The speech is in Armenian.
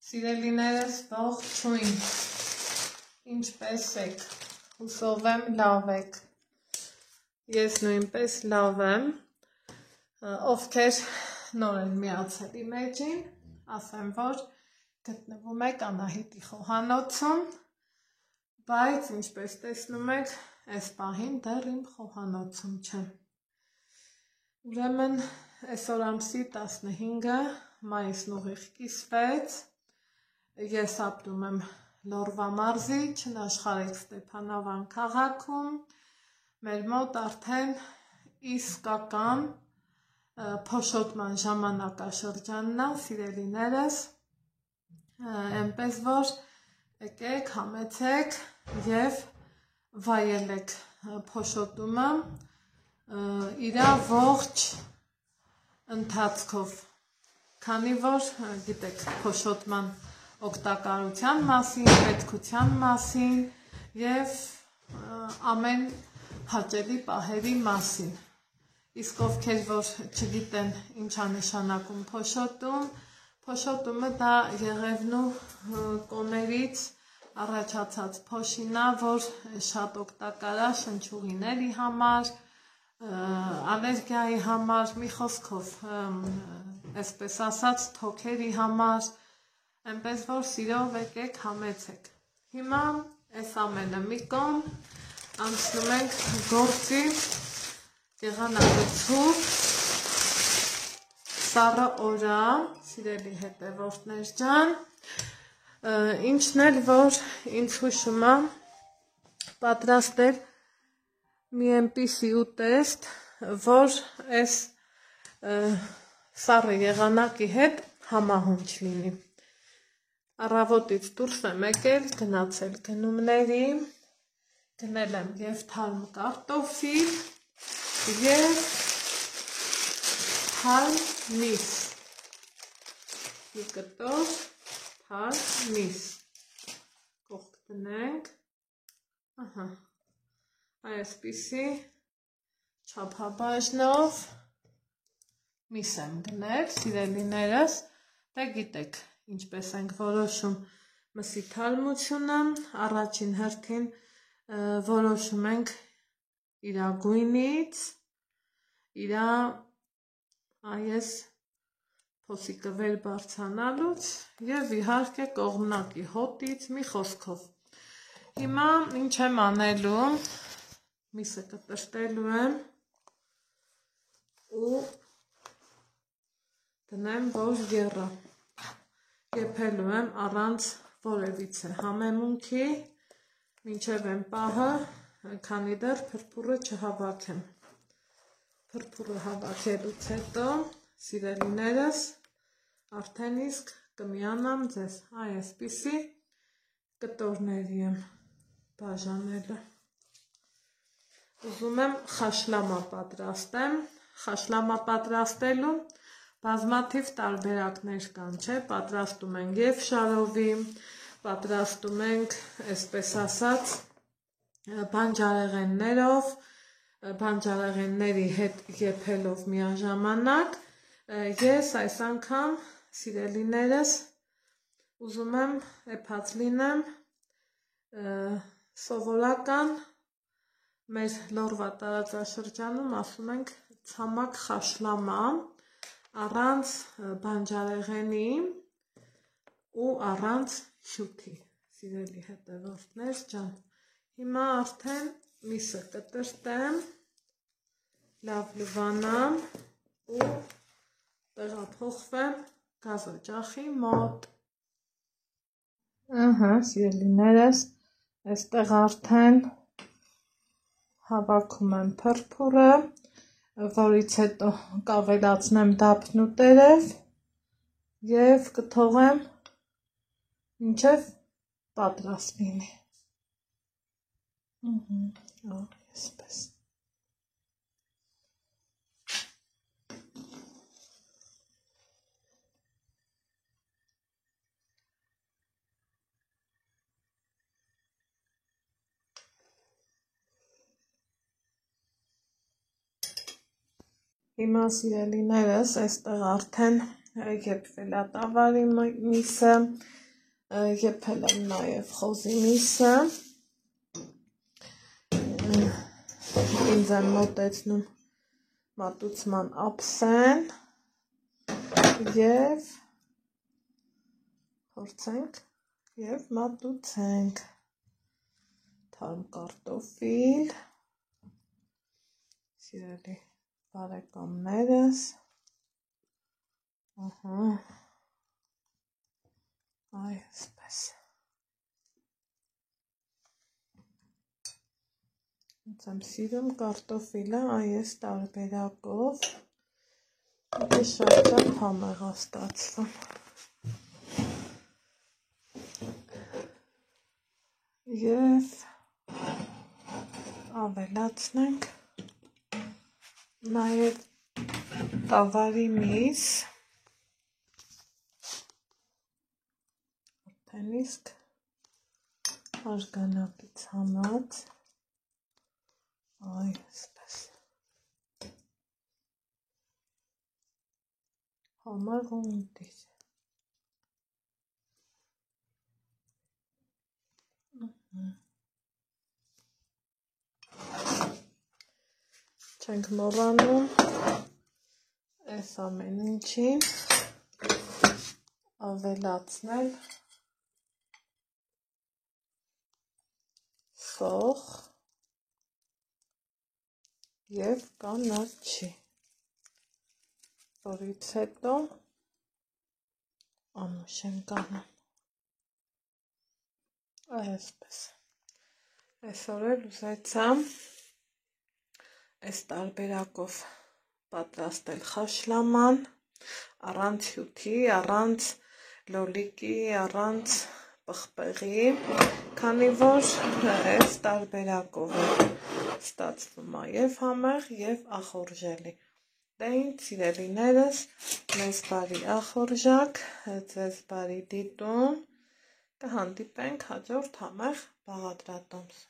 Սիրելիներս ողջույն, ինչպես եք, հուսով եմ լավ եք, ես նույնպես լավ եմ, ովքեր նոր են միացել իմ էջին, ասեմ, որ գտնվում եք Անահիտի խոհանոցում, բայց ինչպես տեսնում եք, այս պահին դեռ իմ խոհանոցում չեմ, ուրեմն այսօր ամսի 15-ը մայիսն ուղիղ կիսվեց, ես ապրում եմ Լորվա մարզի, Չնաշխարհիկ Ստեփանավան քաղաքում, մեր մոտ արդեն իսկական փոշոտման ժամանակաշրջանն է, սիրելիներս, այնպես որ եկեք, համեցեք եւ վայելեք փոշոտումը իր ողջ ընթացքով, քանի որ գիտեք փոշոտման օգտակարության մասին, պետքության մասին եւ ամեն հաճելի պահերի մասին։ Իսկ ովքեր որ չգիտեն ինչա նշանակում փոշոտում, փոշոտումը դա եղևնու կոներից առաջացած փոշին է, որ շատ օգտակար է շնչուղիների համար, ալերգիայի համար, մի խոսքով, այսպես ասած, թոքերի համար, այնպես որ սիրով եկեք համեցեք։ Հիմա այս ամենը մի կողմ անցնում ենք գործի եղանակցուր սառը օրա, սիրելի հետևորդներ ջան, ինչն էլ որ ինձ հուշում է պատրաստել մի այնպիսի ուտեստ, որ այս սառը եղանակի հետ համահունչ լինի։ Առավոտից դուրս եմ եկել, գնացել գնումների, գնել եմ և թարմ կարտոֆիլ և թարմ միս, մի կտոր թարմ միս, կողք դնենք, այսպիսի չափաբաժնով միս եմ գնել, սիրելիներս, դե գիտեք, ինչպես ենք որոշում մսի թարմությունը, առաջին հերթին որոշում ենք իր գույնից, իր այս փոսիկը վեր բարձրանալուց և իհարկե կողմնակի հոտից, մի խոսքով։ Հիմա ինչ եմ անելու, միսը կտրտելու եմ ու դնեմ, որ եռա։ Եփելու եմ առանց որևիցե համեմունքի, մինչև այն պահը, քանի դեռ փրփուրը չհավաքեմ։ Փրփուրը հավաքելուց հետո, սիրելիներս, արդեն իսկ կմիանամ ձեզ այսպիսի կտորների եմ բաժանելը։ Ուզում եմ խաշլամա պատրաստեմ, խաշլամա պատրաստելու բազմաթիվ տարբերակներ կան, չէ, պատրաստում ենք և շարովի, պատրաստում ենք, այսպես ասած, բանջարեղեններով, բանջարեղենների հետ եփելով միաժամանակ, ես այս անգամ, սիրելիներս, ուզում եմ եփած լինեմ սովորական, մեր Լորվա տարածաշրջանում ասում ենք ցամաք խաշլամա, առանց բանջարեղենի ու առանց հյութի, սիրելի հետևորդներ ջան, հիմա արդեն միսը կտրտեմ, լավ լվանամ ու տեղափոխվեմ գազօջախի մոտ։ Սիրելիներս, այստեղ արդեն հավաքում եմ փրփուրը, որից հետո կավելացնեմ դափնուտերև և կթողեմ մինչև պատրաստ լինի։ Այսպես։ Հիմա սիրելիներս, այստեղ արդեն եփվել է տավարի միսը, եփել եմ նաև խոզի միսը, ինձ եմ մոտեցնում մատուցման ափսեն և փորձենք և մատուցենք թարմ կարտոֆիլ, սիրելի բարեկամներս, այսպես, ինձ եմ սիրում կարտոֆիլը այս տարբերակով, շատ համեղ է ստացվում, և ավելացնենք նաև տավարի միս, արդեն իսկ արգանակից հանած, այսպես, համեղ ու մտիր, չենք մոռանում այս ամեն ինչին ավելացնել սոխ և կանաչի, որից հետո անուշ ենք անում, այսպես, այսօր էլ ուզեցամ այս տարբերակով պատրաստել խաշլաման, առանց հյութի, առանց լոլիկի, առանց պղպեղի, քանի որ այս տարբերակով ստացվում է և համեղ, և ախորժելի, դե ինձ սիրելիներս, մեզ բարի ախորժակ, ձեզ բարի դիտում, կհանդիպենք հաջորդ համեղ բաղադրատոմս։